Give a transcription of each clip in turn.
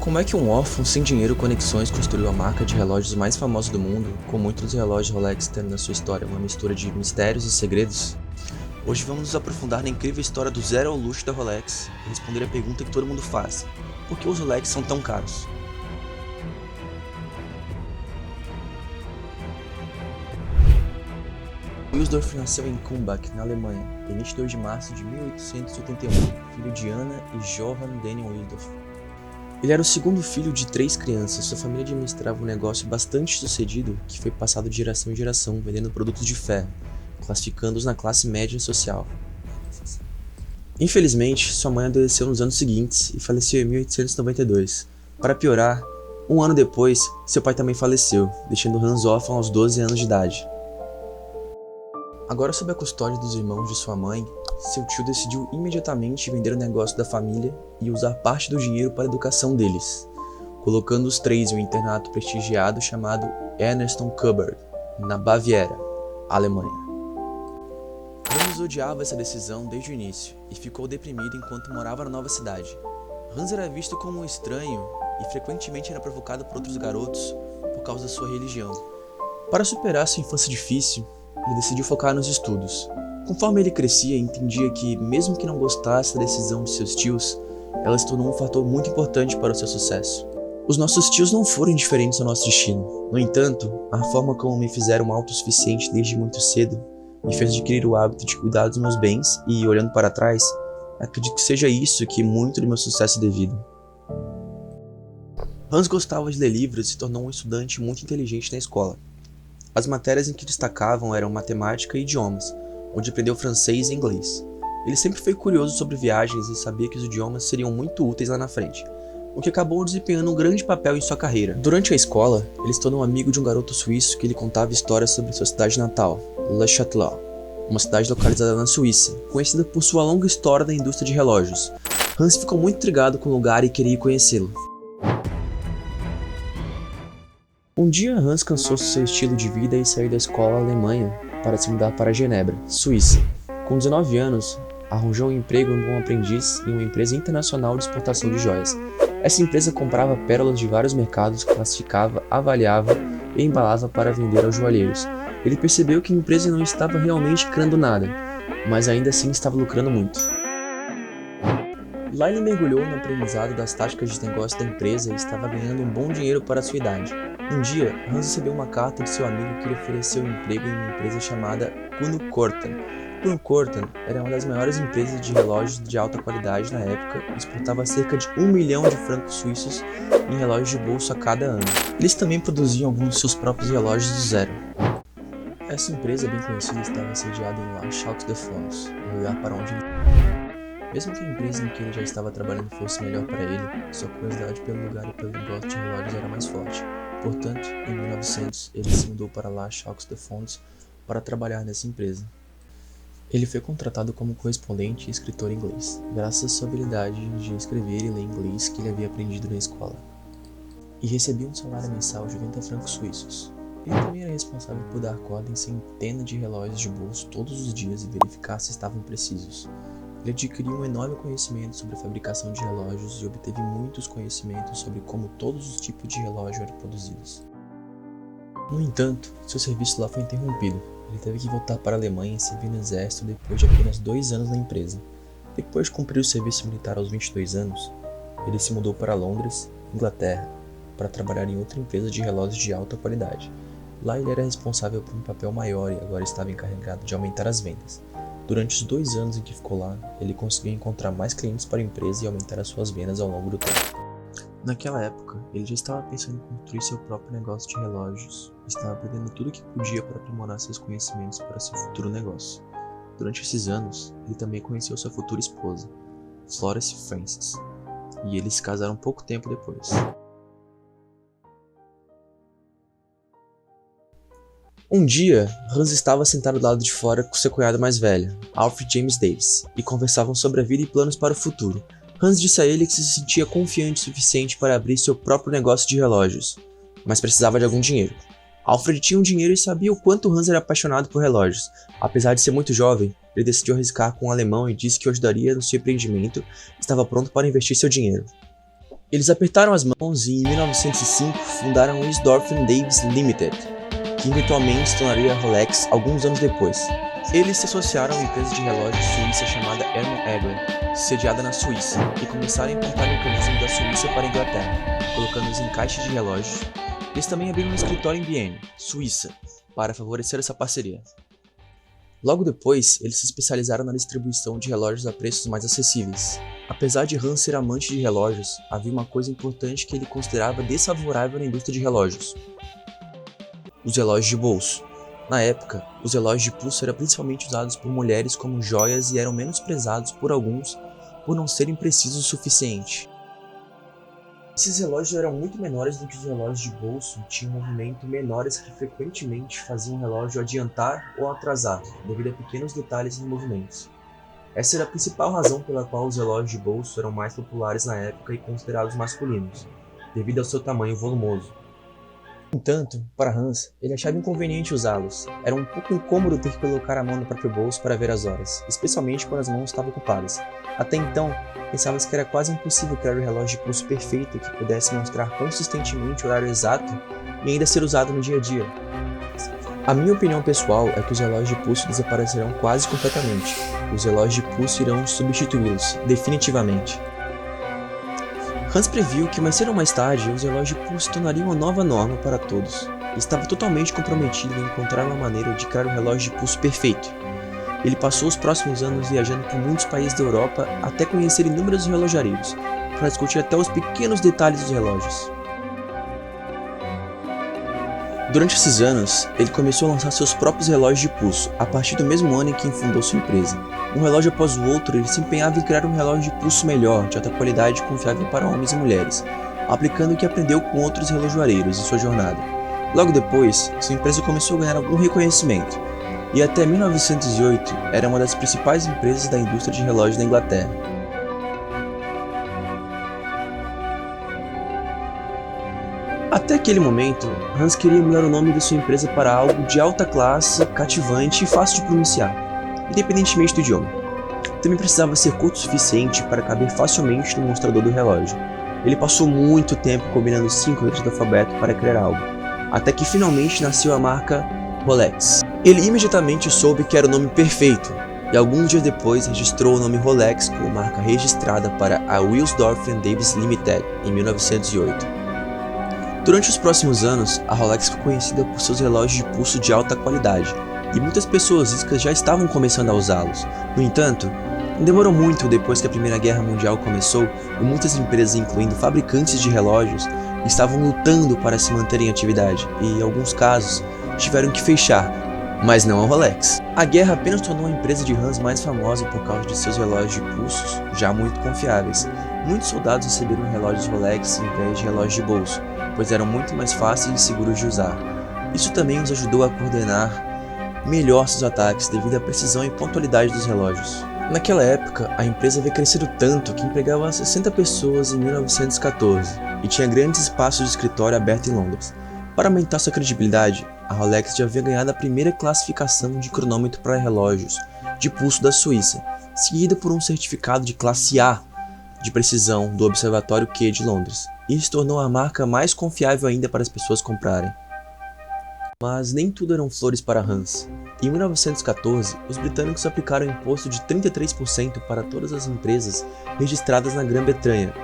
Como é que um órfão sem dinheiro e conexões construiu a marca de relógios mais famosa do mundo, com muitos relógios Rolex tendo na sua história uma mistura de mistérios e segredos? Hoje vamos nos aprofundar na incrível história do zero ao luxo da Rolex e responder a pergunta que todo mundo faz: por que os Rolex são tão caros? Wilsdorf nasceu em Kumbach, na Alemanha, em 22 de março de 1881, filho de Anna e Johann Daniel Wilsdorf. Ele era o segundo filho de 3 crianças. Sua família administrava um negócio bastante sucedido que foi passado de geração em geração, vendendo produtos de ferro, classificando-os na classe média social. Infelizmente, sua mãe adoeceu nos anos seguintes e faleceu em 1892. Para piorar, um ano depois, seu pai também faleceu, deixando Hans órfão aos 12 anos de idade. Agora sob a custódia dos irmãos de sua mãe, seu tio decidiu imediatamente vender o negócio da família e usar parte do dinheiro para a educação deles, colocando os 3 em um internato prestigiado chamado Ernestone-Coburg, na Baviera, Alemanha. Hans odiava essa decisão desde o início e ficou deprimido enquanto morava na nova cidade. Hans era visto como um estranho e frequentemente era provocado por outros garotos por causa da sua religião. Para superar sua infância difícil, ele decidiu focar nos estudos. Conforme ele crescia, entendia que, mesmo que não gostasse da decisão de seus tios, ela se tornou um fator muito importante para o seu sucesso. Os nossos tios não foram indiferentes ao nosso destino. No entanto, a forma como me fizeram autossuficiente desde muito cedo me fez adquirir o hábito de cuidar dos meus bens e, olhando para trás, acredito que seja isso que muito do meu sucesso é devido. Hans gostava de ler livros e se tornou um estudante muito inteligente na escola. As matérias em que destacavam eram matemática e idiomas, onde aprendeu francês e inglês. Ele sempre foi curioso sobre viagens e sabia que os idiomas seriam muito úteis lá na frente, o que acabou desempenhando um grande papel em sua carreira. Durante a escola, ele se tornou amigo de um garoto suíço que lhe contava histórias sobre sua cidade natal, Le Châtelet, uma cidade localizada na Suíça, conhecida por sua longa história na indústria de relógios. Hans ficou muito intrigado com o lugar e queria conhecê-lo. Um dia, Hans cansou-se do seu estilo de vida e saiu da escola Alemanha para se mudar para Genebra, Suíça. Com 19 anos, arranjou um emprego como aprendiz em uma empresa internacional de exportação de joias. Essa empresa comprava pérolas de vários mercados, classificava, avaliava e embalava para vender aos joalheiros. Ele percebeu que a empresa não estava realmente criando nada, mas ainda assim estava lucrando muito. Lá ele mergulhou no aprendizado das táticas de negócio da empresa e estava ganhando um bom dinheiro para a sua idade. Um dia, Hans recebeu uma carta de seu amigo que lhe ofereceu um emprego em uma empresa chamada Kuno Korten. Kuno Korten era uma das maiores empresas de relógios de alta qualidade na época e exportava cerca de 1 milhão de francos suíços em relógios de bolso a cada ano. Eles também produziam alguns de seus próprios relógios do zero. Essa empresa bem conhecida estava sediada em La Chaux-de-Fonds, um lugar para onde ele... Mesmo que a empresa em que ele já estava trabalhando fosse melhor para ele, sua curiosidade pelo lugar e pelo negócio de relógios era mais forte. Portanto, em 1900, ele se mudou para La Chaux-de-Fonds para trabalhar nessa empresa. Ele foi contratado como correspondente e escritor em inglês, graças à sua habilidade de escrever e ler inglês que ele havia aprendido na escola. E recebia um salário mensal de 90 francos suíços. Ele também era responsável por dar corda em centenas de relógios de bolso todos os dias e verificar se estavam precisos. Ele adquiriu um enorme conhecimento sobre a fabricação de relógios e obteve muitos conhecimentos sobre como todos os tipos de relógio eram produzidos. No entanto, seu serviço lá foi interrompido. Ele teve que voltar para a Alemanha e servir no exército depois de apenas 2 anos na empresa. Depois de cumprir o serviço militar aos 22 anos, ele se mudou para Londres, Inglaterra, para trabalhar em outra empresa de relógios de alta qualidade. Lá ele era responsável por um papel maior e agora estava encarregado de aumentar as vendas. Durante os 2 anos em que ficou lá, ele conseguiu encontrar mais clientes para a empresa e aumentar as suas vendas ao longo do tempo. Naquela época, ele já estava pensando em construir seu próprio negócio de relógios e estava aprendendo tudo o que podia para aprimorar seus conhecimentos para seu futuro negócio. Durante esses anos, ele também conheceu sua futura esposa, Florence Francis, e eles se casaram pouco tempo depois. Um dia, Hans estava sentado do lado de fora com seu cunhado mais velho, Alfred James Davis, e conversavam sobre a vida e planos para o futuro. Hans disse a ele que se sentia confiante o suficiente para abrir seu próprio negócio de relógios, mas precisava de algum dinheiro. Alfred tinha um dinheiro e sabia o quanto Hans era apaixonado por relógios. Apesar de ser muito jovem, ele decidiu arriscar com um alemão e disse que o ajudaria no seu empreendimento e estava pronto para investir seu dinheiro. Eles apertaram as mãos e, em 1905, fundaram a Wilsdorf Davis Limited, que eventualmente se tornaria a Rolex alguns anos depois. Eles se associaram a uma empresa de relógios suíça chamada Hermann Eger, sediada na Suíça, e começaram a importar mecanismos da Suíça para a Inglaterra, colocando-os em caixas de relógios. Eles também abriram um escritório em Bienne, Suíça, para favorecer essa parceria. Logo depois, eles se especializaram na distribuição de relógios a preços mais acessíveis. Apesar de Hans ser amante de relógios, havia uma coisa importante que ele considerava desfavorável na indústria de relógios: os relógios de bolso. Na época, os relógios de pulso eram principalmente usados por mulheres como joias e eram menosprezados por alguns por não serem precisos o suficiente. Esses relógios eram muito menores do que os relógios de bolso, tinham movimento menores que frequentemente faziam o relógio adiantar ou atrasar, devido a pequenos detalhes nos movimentos. Essa era a principal razão pela qual os relógios de bolso eram mais populares na época e considerados masculinos, devido ao seu tamanho volumoso. No entanto, para Hans, ele achava inconveniente usá-los. Era um pouco incômodo ter que colocar a mão no próprio bolso para ver as horas, especialmente quando as mãos estavam ocupadas. Até então, pensava que era quase impossível criar um relógio de pulso perfeito que pudesse mostrar consistentemente o horário exato e ainda ser usado no dia a dia. A minha opinião pessoal é que os relógios de pulso desaparecerão quase completamente. Os relógios de pulso irão substituí-los, definitivamente. Hans previu que mais cedo ou mais tarde os relógios de pulso se tornariam uma nova norma para todos, e estava totalmente comprometido em encontrar uma maneira de criar um relógio de pulso perfeito. Ele passou os próximos anos viajando por muitos países da Europa até conhecer inúmeros relojarios, para discutir até os pequenos detalhes dos relógios. Durante esses anos, ele começou a lançar seus próprios relógios de pulso, a partir do mesmo ano em que fundou sua empresa. Um relógio após o outro, ele se empenhava em criar um relógio de pulso melhor, de alta qualidade e confiável para homens e mulheres, aplicando o que aprendeu com outros relojoeiros em sua jornada. Logo depois, sua empresa começou a ganhar algum reconhecimento, e até 1908 era uma das principais empresas da indústria de relógios da Inglaterra. Até aquele momento, Hans queria mudar o nome de sua empresa para algo de alta classe, cativante e fácil de pronunciar, independentemente do idioma. Também precisava ser curto o suficiente para caber facilmente no mostrador do relógio. Ele passou muito tempo combinando 5 letras do alfabeto para criar algo, até que finalmente nasceu a marca Rolex. Ele imediatamente soube que era o nome perfeito, e alguns dias depois registrou o nome Rolex como marca registrada para a Wilsdorf Davis Limited em 1908. Durante os próximos anos, a Rolex foi conhecida por seus relógios de pulso de alta qualidade, e muitas pessoas ricas já estavam começando a usá-los. No entanto, não demorou muito depois que a Primeira Guerra Mundial começou e muitas empresas, incluindo fabricantes de relógios, estavam lutando para se manterem em atividade e, em alguns casos, tiveram que fechar, mas não a Rolex. A guerra apenas tornou a empresa de Hans mais famosa por causa de seus relógios de pulsos, já muito confiáveis. Muitos soldados receberam relógios Rolex em vez de relógios de bolso, pois eram muito mais fáceis e seguros de usar. Isso também os ajudou a coordenar melhor seus ataques devido à precisão e pontualidade dos relógios. Naquela época, a empresa havia crescido tanto que empregava 60 pessoas em 1914 e tinha grandes espaços de escritório abertos em Londres. Para aumentar sua credibilidade, a Rolex já havia ganhado a primeira classificação de cronômetro para relógios de pulso da Suíça, seguida por um certificado de classe A de precisão do Observatório Q de Londres. Isso tornou a marca mais confiável ainda para as pessoas comprarem. Mas nem tudo eram flores para Hans. Em 1914, os britânicos aplicaram um imposto de 33% para todas as empresas registradas na Grã-Bretanha,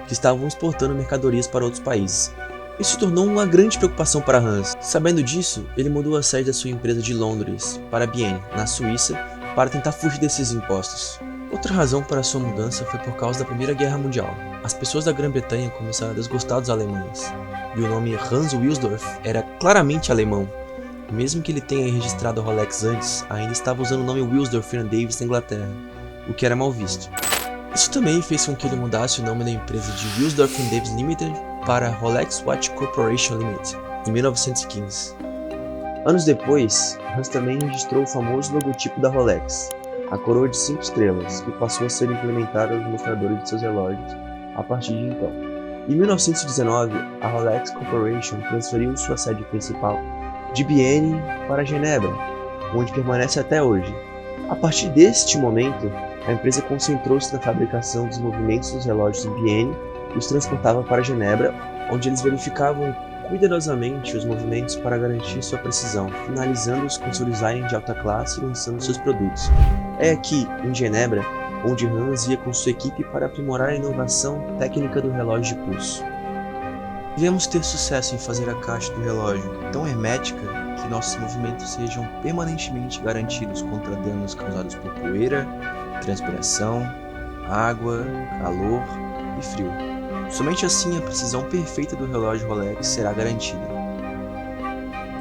que estavam exportando mercadorias para outros países. Isso se tornou uma grande preocupação para Hans. Sabendo disso, ele mudou a sede da sua empresa de Londres para Bienne, na Suíça, para tentar fugir desses impostos. Outra razão para sua mudança foi por causa da Primeira Guerra Mundial. As pessoas da Grã-Bretanha começaram a desgostar dos alemães, e o nome Hans Wilsdorf era claramente alemão. Mesmo que ele tenha registrado a Rolex antes, ainda estava usando o nome Wilsdorf Davis na Inglaterra, o que era mal visto. Isso também fez com que ele mudasse o nome da empresa de Wilsdorf Davis Limited para Rolex Watch Corporation Limited, em 1915. Anos depois, Hans também registrou o famoso logotipo da Rolex, a coroa de 5 estrelas, que passou a ser implementada nos mostradores de seus relógios a partir de então. Em 1919, a Rolex Corporation transferiu sua sede principal de Bienne para Genebra, onde permanece até hoje. A partir deste momento, a empresa concentrou-se na fabricação dos movimentos dos relógios em Bienne e os transportava para Genebra, onde eles verificavam cuidadosamente os movimentos para garantir sua precisão, finalizando-os com seu design de alta classe e lançando seus produtos. É aqui, em Genebra, onde Hans ia com sua equipe para aprimorar a inovação técnica do relógio de pulso. Devemos ter sucesso em fazer a caixa do relógio tão hermética que nossos movimentos sejam permanentemente garantidos contra danos causados por poeira, transpiração, água, calor e frio. Somente assim a precisão perfeita do relógio Rolex será garantida.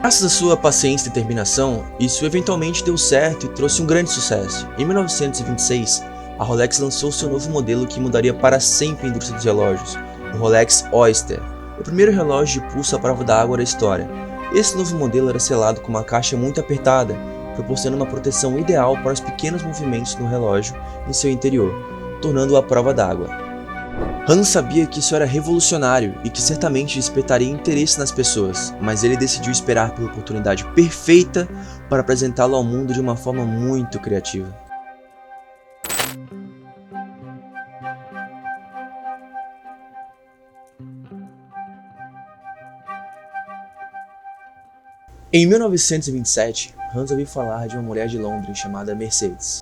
Graças à sua paciência e determinação, isso eventualmente deu certo e trouxe um grande sucesso. Em 1926, a Rolex lançou seu novo modelo que mudaria para sempre a indústria dos relógios, o Rolex Oyster, o primeiro relógio de pulso à prova d'água da história. Esse novo modelo era selado com uma caixa muito apertada, proporcionando uma proteção ideal para os pequenos movimentos no relógio em seu interior, tornando-o à prova d'água. Hans sabia que isso era revolucionário e que certamente despertaria interesse nas pessoas, mas ele decidiu esperar pela oportunidade perfeita para apresentá-lo ao mundo de uma forma muito criativa. Em 1927, Hans ouviu falar de uma mulher de Londres chamada Mercedes,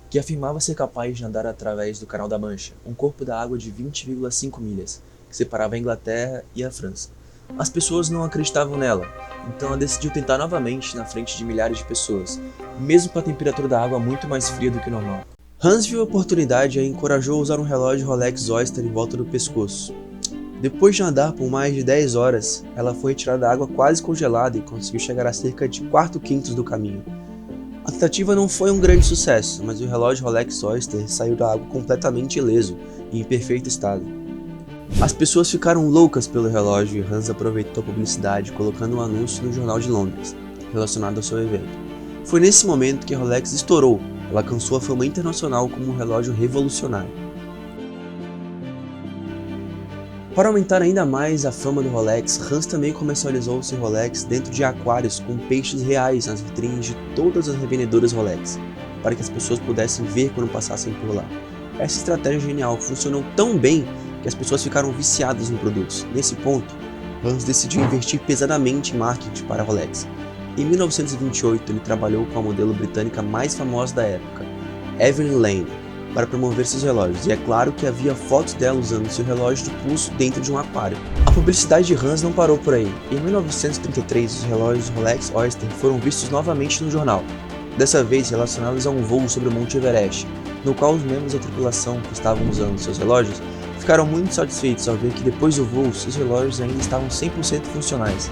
que afirmava ser capaz de nadar através do Canal da Mancha, um corpo d'água de 20,5 milhas, que separava a Inglaterra e a França. As pessoas não acreditavam nela, então ela decidiu tentar novamente na frente de milhares de pessoas, mesmo com a temperatura da água muito mais fria do que normal. Hans viu a oportunidade e a encorajou a usar um relógio Rolex Oyster em volta do pescoço. Depois de andar por mais de 10 horas, ela foi retirada da água quase congelada e conseguiu chegar a cerca de 4/5 do caminho. A tentativa não foi um grande sucesso, mas o relógio Rolex Oyster saiu da água completamente ileso e em perfeito estado. As pessoas ficaram loucas pelo relógio e Hans aproveitou a publicidade colocando um anúncio no Jornal de Londres, relacionado ao seu evento. Foi nesse momento que a Rolex estourou, ela alcançou a fama internacional como um relógio revolucionário. Para aumentar ainda mais a fama do Rolex, Hans também comercializou seu Rolex dentro de aquários com peixes reais nas vitrines de todas as revendedoras Rolex, para que as pessoas pudessem ver quando passassem por lá. Essa estratégia genial funcionou tão bem que as pessoas ficaram viciadas no produto. Nesse ponto, Hans decidiu investir pesadamente em marketing para a Rolex. Em 1928, ele trabalhou com a modelo britânica mais famosa da época, Evelyn Lane, para promover seus relógios, e é claro que havia fotos dela usando seu relógio de pulso dentro de um aquário. A publicidade de Hans não parou por aí. Em 1933, os relógios Rolex Oyster foram vistos novamente no jornal, dessa vez relacionados a um voo sobre o Monte Everest, no qual os membros da tripulação que estavam usando seus relógios ficaram muito satisfeitos ao ver que depois do voo, seus relógios ainda estavam 100% funcionais.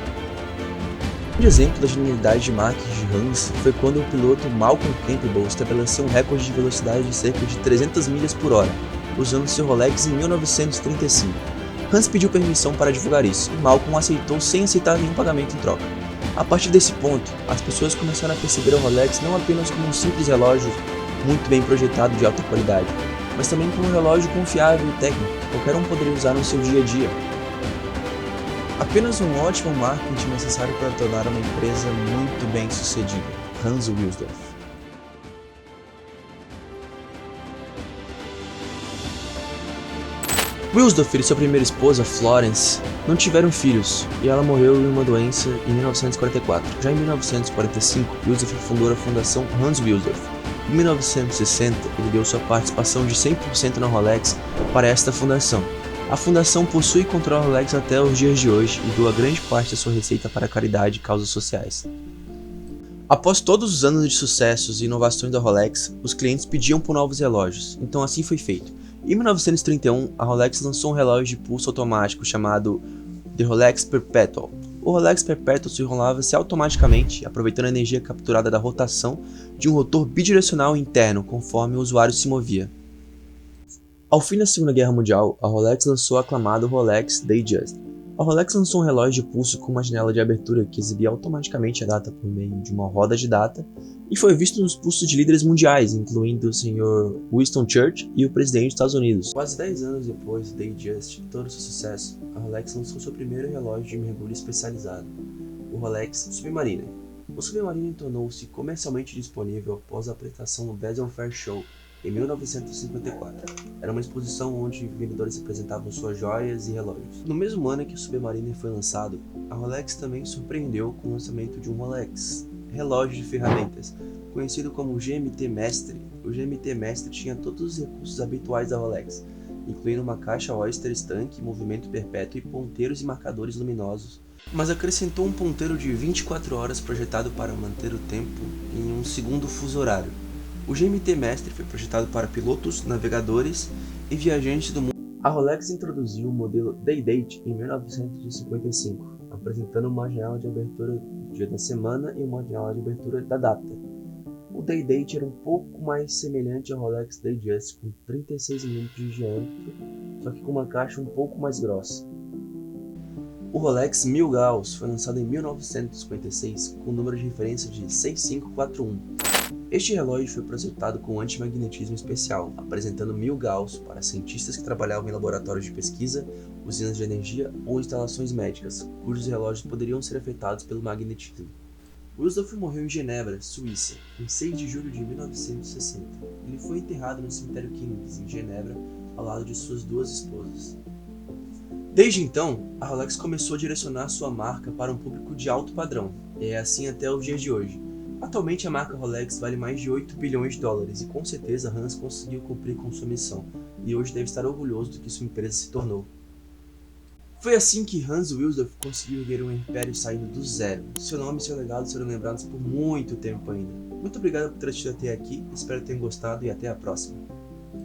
Um grande exemplo da genialidade de marketing de Hans foi quando o piloto Malcolm Campbell estabeleceu um recorde de velocidade de cerca de 300 milhas por hora, usando seu Rolex em 1935. Hans pediu permissão para divulgar isso, e Malcolm aceitou sem aceitar nenhum pagamento em troca. A partir desse ponto, as pessoas começaram a perceber o Rolex não apenas como um simples relógio muito bem projetado de alta qualidade, mas também como um relógio confiável e técnico que qualquer um poderia usar no seu dia a dia. Apenas um ótimo marketing necessário para tornar uma empresa muito bem sucedida. Hans Wilsdorf. Wilsdorf e sua primeira esposa, Florence, não tiveram filhos, e ela morreu em uma doença em 1944. Já em 1945, Wilsdorf fundou a Fundação Hans Wilsdorf. Em 1960, ele deu sua participação de 100% na Rolex para esta fundação. A fundação possui e controla a Rolex até os dias de hoje e doa grande parte da sua receita para caridade e causas sociais. Após todos os anos de sucessos e inovações da Rolex, os clientes pediam por novos relógios, então assim foi feito. Em 1931, a Rolex lançou um relógio de pulso automático chamado The Rolex Perpetual. O Rolex Perpetual se enrolava-se automaticamente, aproveitando a energia capturada da rotação de um rotor bidirecional interno conforme o usuário se movia. Ao fim da Segunda Guerra Mundial, a Rolex lançou o aclamado Rolex Datejust. A Rolex lançou um relógio de pulso com uma janela de abertura que exibia automaticamente a data por meio de uma roda de data e foi visto nos pulsos de líderes mundiais, incluindo o Sr. Winston Churchill e o presidente dos Estados Unidos. Quase 10 anos depois do Datejust e todo o seu sucesso, a Rolex lançou seu primeiro relógio de mergulho especializado, o Rolex Submariner. O Submariner tornou-se comercialmente disponível após a apresentação no Basel Fair Show em 1954. Era uma exposição onde vendedores apresentavam suas joias e relógios. No mesmo ano que o Submariner foi lançado, a Rolex também surpreendeu com o lançamento de um Rolex relógio de ferramentas, conhecido como GMT Master. O GMT Master tinha todos os recursos habituais da Rolex, incluindo uma caixa Oyster estanque, movimento perpétuo e ponteiros e marcadores luminosos, mas acrescentou um ponteiro de 24 horas projetado para manter o tempo em um segundo fuso horário. O GMT Master foi projetado para pilotos, navegadores e viajantes do mundo. A Rolex introduziu o modelo Day-Date em 1955, apresentando uma janela de abertura do dia da semana e uma janela de abertura da data. O Day-Date era um pouco mais semelhante ao Rolex Datejust, com 36 mm de diâmetro, só que com uma caixa um pouco mais grossa. O Rolex Milgauss foi lançado em 1956 com o número de referência de 6541. Este relógio foi projetado com antimagnetismo especial, apresentando 1000 Gauss para cientistas que trabalhavam em laboratórios de pesquisa, usinas de energia ou instalações médicas, cujos relógios poderiam ser afetados pelo magnetismo. Wilsdorf morreu em Genebra, Suíça, em 6 de julho de 1960. Ele foi enterrado no cemitério Kings, em Genebra, ao lado de suas duas esposas. Desde então, a Rolex começou a direcionar sua marca para um público de alto padrão, e é assim até os dias de hoje. Atualmente a marca Rolex vale mais de 8 bilhões de dólares e com certeza Hans conseguiu cumprir com sua missão, e hoje deve estar orgulhoso do que sua empresa se tornou. Foi assim que Hans Wilsdorf conseguiu erguer um império saindo do zero. Seu nome e seu legado serão lembrados por muito tempo ainda. Muito obrigado por ter assistido até aqui, espero que tenham gostado e até a próxima.